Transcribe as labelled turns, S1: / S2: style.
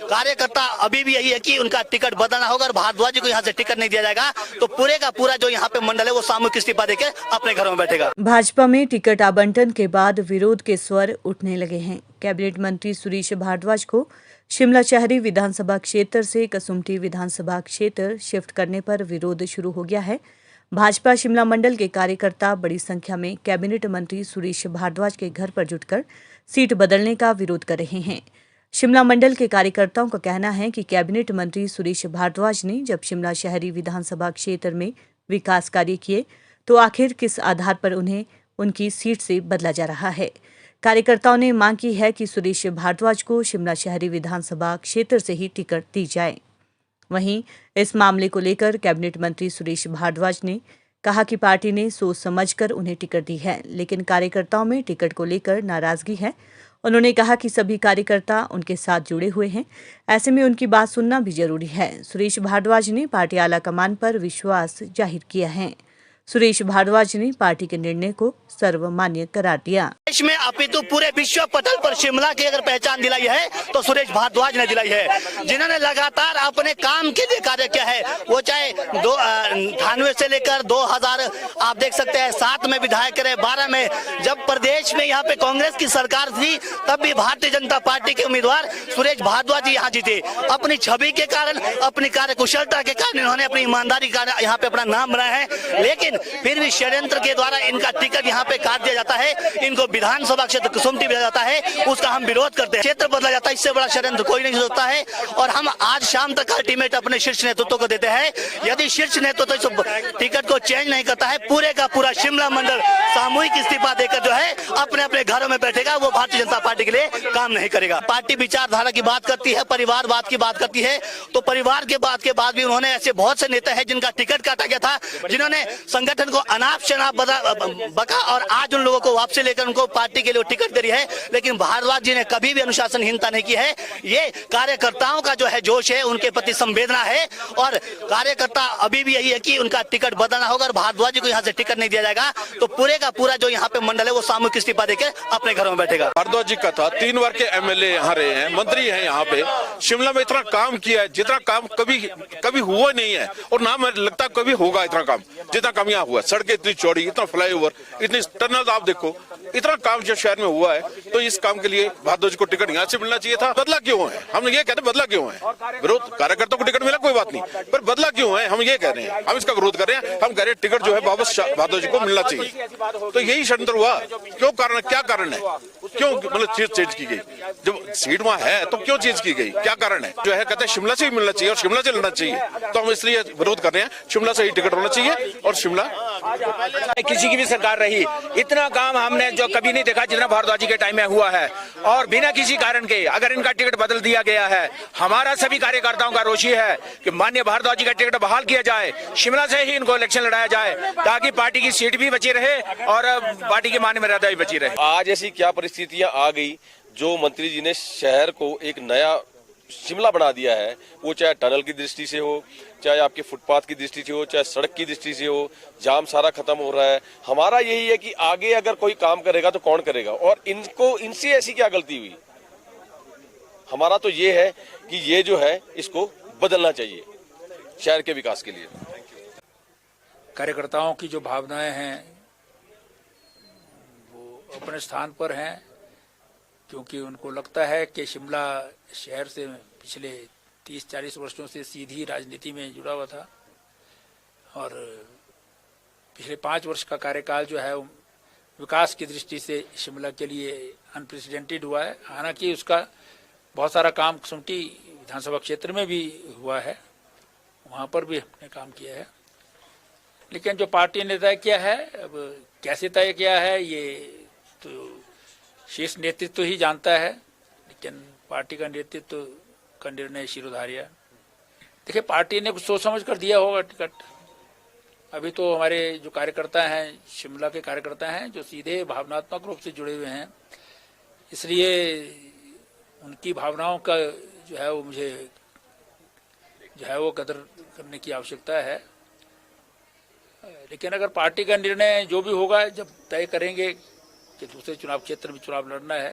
S1: कार्यकर्ता अभी भी यही है कि उनका टिकट बदलना होगा और भारद्वाज जी को यहाँ से टिकट नहीं दिया जाएगा तो पूरे का पूरा जो यहाँ पे मंडल है वो सामूहिक इस्तीफा देकर अपने घरों में बैठेगा।
S2: भाजपा में टिकट आवंटन के बाद विरोध के स्वर उठने लगे हैं। कैबिनेट मंत्री सुरेश भारद्वाज को शिमला शहरी विधानसभा क्षेत्र से कसुम्पटी विधानसभा क्षेत्र शिफ्ट करने पर विरोध शुरू हो गया है। भाजपा शिमला मंडल के कार्यकर्ता बड़ी संख्या में कैबिनेट मंत्री सुरेश भारद्वाज के घर पर जुटकर सीट बदलने का विरोध कर रहे हैं। शिमला मंडल के कार्यकर्ताओं का कहना है कि कैबिनेट मंत्री सुरेश भारद्वाज ने जब शिमला शहरी विधानसभा क्षेत्र में विकास कार्य किए तो आखिर किस आधार पर उन्हें उनकी सीट से बदला जा रहा है। कार्यकर्ताओं ने मांग की है कि सुरेश भारद्वाज को शिमला शहरी विधानसभा क्षेत्र से ही टिकट दी जाए। वहीं इस मामले को लेकर कैबिनेट मंत्री सुरेश भारद्वाज ने कहा कि पार्टी ने सोच समझकर उन्हें टिकट दी है, लेकिन कार्यकर्ताओं में टिकट को लेकर नाराजगी है। उन्होंने कहा कि सभी कार्यकर्ता उनके साथ जुड़े हुए हैं, ऐसे में उनकी बात सुनना भी जरूरी है। सुरेश भारद्वाज ने पार्टी आलाकमान पर विश्वास जाहिर किया है। सुरेश भारद्वाज ने पार्टी के निर्णय को सर्वमान्य करार दिया।
S1: देश में अपितु पूरे विश्व पटल पर शिमला की अगर पहचान दिलाई है तो सुरेश भारद्वाज ने दिलाई है, जिन्होंने लगातार अपने काम के लिए कार्य किया है। वो चाहे 98 से लेकर 2000 आप देख सकते हैं 7 में विधायक रहे, 12 में जब प्रदेश में यहाँ पे कांग्रेस की सरकार थी तब भी भारतीय जनता पार्टी के उम्मीदवार सुरेश भारद्वाज जी यहाँ जीते। अपनी छवि के कारण, अपनी कार्यकुशलता के कारण, इन्होंने अपनी ईमानदारी के कारण यहाँ पे अपना नाम बनाया है। लेकिन फिर भी षड्यंत्र के द्वारा इनका टिकट यहाँ पे काट दिया जाता है, इनको विधानसभा क्षेत्र कसुम्पटी भेजा जाता है, उसका हम विरोध करते हैं। क्षेत्र बदला जाता है, इससे बड़ा षड्यंत्र कोई नहीं हो सकता है। और हम आज शाम तक अल्टीमेट अपने शीर्ष नेतृत्व को देते हैं, यदि शीर्ष नेतृत्व इस टिकट को चेंज नहीं करता है, पूरे का पूरा शिमला मंडल सामूहिक इस्तीफा देकर जो है अपने अपने घरों में बैठेगा। वो भारतीय जनता पार्टी के लिए काम नहीं करेगा। पार्टी विचारधारा की बात करती है, परिवारवाद की बात करती है, तो परिवार के बात के बाद भी उन्होंने ऐसे बहुत से नेता है जिनका टिकट काटा गया था, जिन्होंने संगठन को अनाप शनाप बका और आज उन लोगों को वापसी लेकर उनको पार्टी के लिए टिकट दे रही है। लेकिन भारद्वाज जी ने कभी भी अनुशासनहीनता नहीं की है। ये कार्यकर्ताओं का जो है जोश है, उनके प्रति संवेदना है और कार्यकर्ता अभी भी यही है कि उनका टिकट बदलना होगा और भारद्वाज जी को यहाँ से टिकट नहीं दिया जाएगा तो पूरे का पूरा जो यहाँ पे मंडल है वो सामूहिक इस्तीफा देकर अपने घरों में बैठेगा।
S3: भारद्वाज जी का था, 3 बार के एमएलए यहाँ रहे हैं, मंत्री हैं यहाँ पे, शिमला में इतना काम किया है जितना काम कभी हुआ नहीं है और ना मुझे लगता कभी होगा इतना काम जितना काम यहाँ हुआ। सड़कें इतनी चौड़ी, इतना फ्लाईओवर, इतनी टनल, आप देखो इतना काम जो शहर में हुआ है, तो इस काम के लिए भारद्वाज को टिकट यहाँ से मिलना चाहिए था। बदला क्यों है, हम ये कहते हैं बदला क्यों है। विरोध कार्यकर्ताओं को टिकट मिला कोई बात नहीं, पर बदला क्यों है हम ये कह रहे हैं, हम इसका विरोध कर रहे हैं। हम कह रहे हैं टिकट जो है वापस भारद्वाज को मिलना चाहिए। तो यही षड्यंत्र हुआ। क्यों कारण, क्या कारण है, क्यों मतलब चीज चेंज की गई? जब सीट वहाँ है तो क्यों चेंज की गई, क्या कारण है? जो है कहते हैं शिमला से ही मिलना चाहिए और शिमला से लड़ना चाहिए, तो हम इसलिए विरोध कर रहे हैं। शिमला से ही टिकट होना चाहिए और शिमला
S4: किसी की भी सरकार रही, इतना काम हमने जो कभी नहीं देखा जितना भारद्वाज जी के टाइम में हुआ है। और बिना किसी कारण के अगर इनका टिकट बदल दिया गया है, हमारा सभी कार्यकर्ताओं का रोष है कि माननीय भारद्वाज जी का टिकट बहाल किया जाए, शिमला से ही इनको इलेक्शन लड़ाया जाए ताकि पार्टी की सीट भी बची रहे और पार्टी की मान मर्यादा भी बची रहे।
S5: आज ऐसी क्या परिस्थितियां आ गई जो मंत्री जी ने शहर को एक नया शिमला बना दिया है, वो चाहे टनल की दृष्टि से हो, चाहे आपके फुटपाथ की दृष्टि से हो, चाहे सड़क की दृष्टि से हो, जाम सारा खत्म हो रहा है। हमारा यही है कि आगे अगर कोई काम करेगा तो कौन करेगा और इनसे ऐसी क्या गलती हुई। हमारा तो ये है कि ये जो है इसको बदलना चाहिए शहर के विकास के लिए।
S6: कार्यकर्ताओं की जो भावनाएं हैं वो अपने स्थान पर हैं, क्योंकि उनको लगता है कि शिमला शहर से पिछले 30-40 वर्षों से सीधी राजनीति में जुड़ा हुआ था और पिछले 5 वर्ष का कार्यकाल जो है विकास की दृष्टि से शिमला के लिए अनप्रेसिडेंटेड हुआ है। हालांकि उसका बहुत सारा काम कसुम्पटी विधानसभा क्षेत्र में भी हुआ है, वहाँ पर भी हमने काम किया है। लेकिन जो पार्टी ने तय किया है, अब कैसे तय किया है ये तो शीर्ष नेतृत्व ही जानता है, लेकिन पार्टी का नेतृत्व का निर्णय शिरोधार्य। देखिए, पार्टी ने कुछ सोच समझ कर दिया होगा टिकट। अभी तो हमारे जो कार्यकर्ता हैं, शिमला के कार्यकर्ता हैं, जो सीधे भावनात्मक रूप से जुड़े हुए हैं, इसलिए उनकी भावनाओं का जो है वो मुझे जो है वो कदर करने की आवश्यकता है। लेकिन अगर पार्टी का निर्णय जो भी होगा, जब तय करेंगे कि दूसरे चुनाव क्षेत्र में चुनाव लड़ना है,